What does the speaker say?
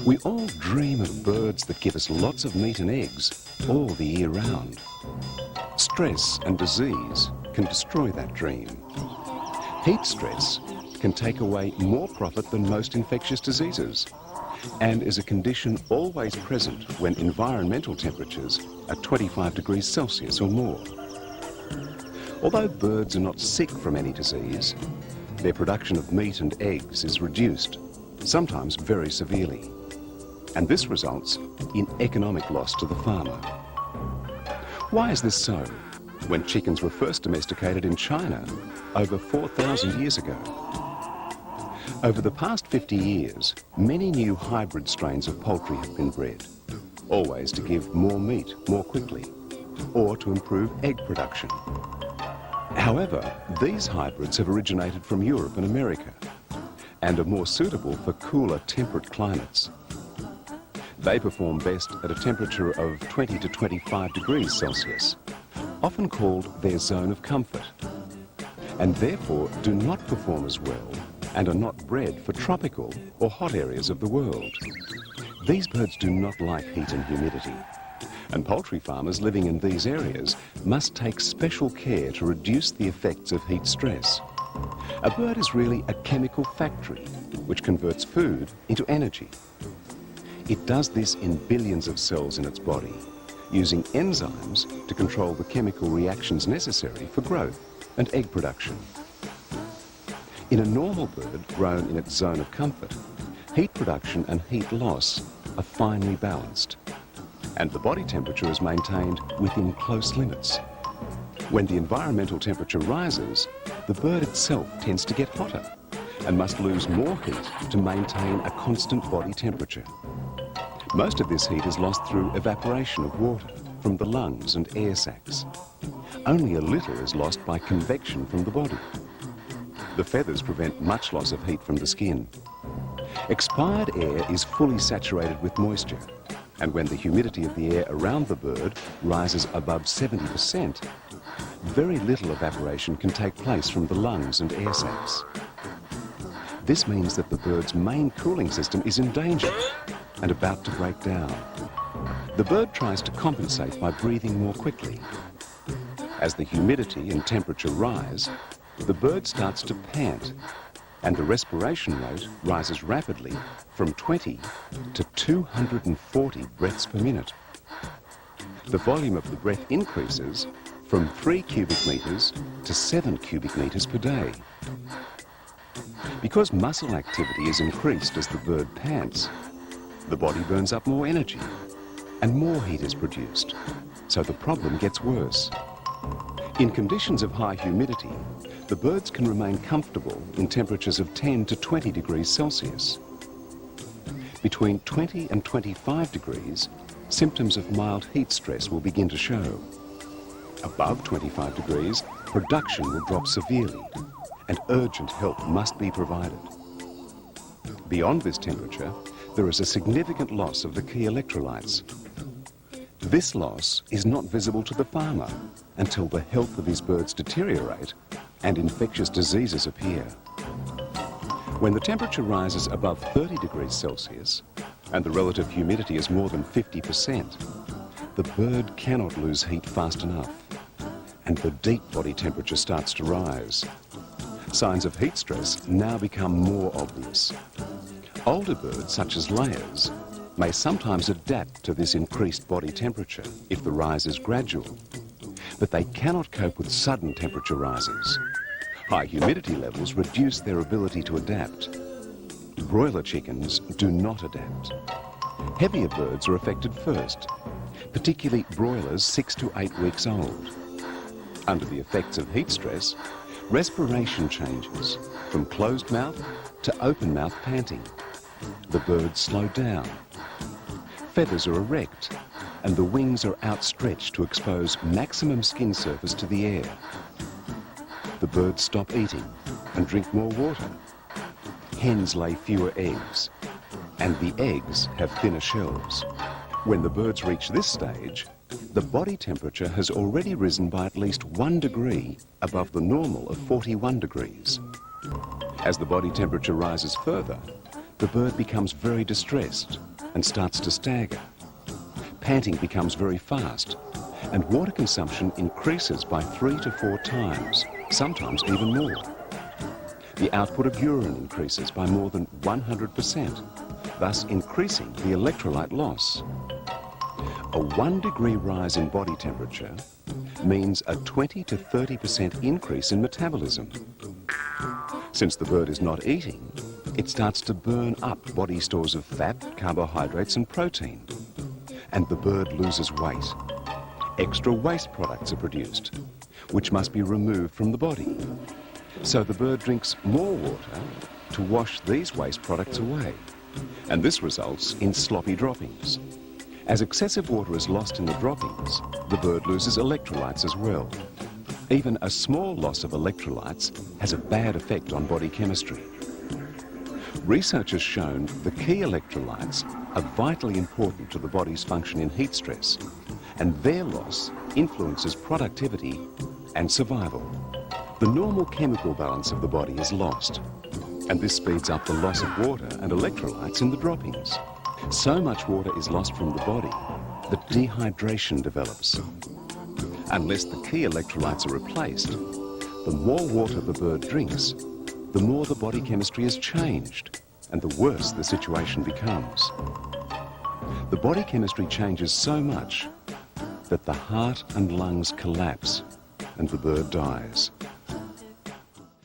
We all dream of birds that give us lots of meat and eggs all the year round. Stress and disease can destroy that dream. Heat stress can take away more profit than most infectious diseases, and is a condition always present when environmental temperatures are 25 degrees Celsius or more. Although birds are not sick from any disease, their production of meat and eggs is reduced, sometimes very severely. And this results in economic loss to the farmer. Why is this so, when chickens were first domesticated in China over 4,000 years ago? Over the past 50 years, many new hybrid strains of poultry have been bred, always to give more meat more quickly, or to improve egg production. However, these hybrids have originated from Europe and America, and are more suitable for cooler, temperate climates. They perform best at a temperature of 20 to 25 degrees Celsius, often called their zone of comfort, and therefore do not perform as well and are not bred for tropical or hot areas of the world. These birds do not like heat and humidity, and poultry farmers living in these areas must take special care to reduce the effects of heat stress. A bird is really a chemical factory which converts food into energy. It does this in billions of cells in its body, using enzymes to control the chemical reactions necessary for growth and egg production. In a normal bird grown in its zone of comfort, heat production and heat loss are finely balanced, and the body temperature is maintained within close limits. When the environmental temperature rises, the bird itself tends to get hotter and must lose more heat to maintain a constant body temperature. Most of this heat is lost through evaporation of water from the lungs and air sacs. Only a little is lost by convection from the body. The feathers prevent much loss of heat from the skin. Expired air is fully saturated with moisture, and when the humidity of the air around the bird rises above 70%, very little evaporation can take place from the lungs and air sacs. This means that the bird's main cooling system is in danger and about to break down. The bird tries to compensate by breathing more quickly. As the humidity and temperature rise, the bird starts to pant, and the respiration rate rises rapidly from 20 to 240 breaths per minute. The volume of the breath increases from 3 cubic meters to 7 cubic meters per day. Because muscle activity is increased as the bird pants, the body burns up more energy and more heat is produced, so the problem gets worse. In conditions of high humidity, the birds can remain comfortable in temperatures of 10 to 20 degrees Celsius. Between 20 and 25 degrees, symptoms of mild heat stress will begin to show. Above 25 degrees, production will drop severely, and urgent help must be provided. Beyond this temperature, there is a significant loss of the key electrolytes. This loss is not visible to the farmer until the health of his birds deteriorate and infectious diseases appear. When the temperature rises above 30 degrees Celsius and the relative humidity is more than 50%, the bird cannot lose heat fast enough, and the deep body temperature starts to rise. Signs of heat stress now become more obvious. Older birds, such as layers, may sometimes adapt to this increased body temperature if the rise is gradual, but they cannot cope with sudden temperature rises. High humidity levels reduce their ability to adapt. Broiler chickens do not adapt. Heavier birds are affected first, particularly broilers 6 to 8 weeks old. Under the effects of heat stress, respiration changes from closed mouth to open mouth panting. The birds slow down. Feathers are erect, and the wings are outstretched to expose maximum skin surface to the air. The birds stop eating and drink more water. Hens lay fewer eggs, and the eggs have thinner shells. When the birds reach this stage, the body temperature has already risen by at least 1 degree above the normal of 41 degrees. As the body temperature rises further, the bird becomes very distressed and starts to stagger. Panting becomes very fast, and water consumption increases by 3 to 4 times, sometimes even more. The output of urine increases by more than 100%, thus increasing the electrolyte loss. A 1 degree rise in body temperature means a 20 to 30% increase in metabolism. Since the bird is not eating, it starts to burn up body stores of fat, carbohydrates and protein, and the bird loses weight. Extra waste products are produced, which must be removed from the body. So the bird drinks more water to wash these waste products away, and this results in sloppy droppings. As excessive water is lost in the droppings, the bird loses electrolytes as well. Even a small loss of electrolytes has a bad effect on body chemistry. Research has shown the key electrolytes are vitally important to the body's function in heat stress, and their loss influences productivity and survival. The normal chemical balance of the body is lost, and this speeds up the loss of water and electrolytes in the droppings. So much water is lost from the body that dehydration develops. Unless the key electrolytes are replaced, the more water the bird drinks, the more the body chemistry is changed, and the worse the situation becomes. The body chemistry changes so much that the heart and lungs collapse and the bird dies.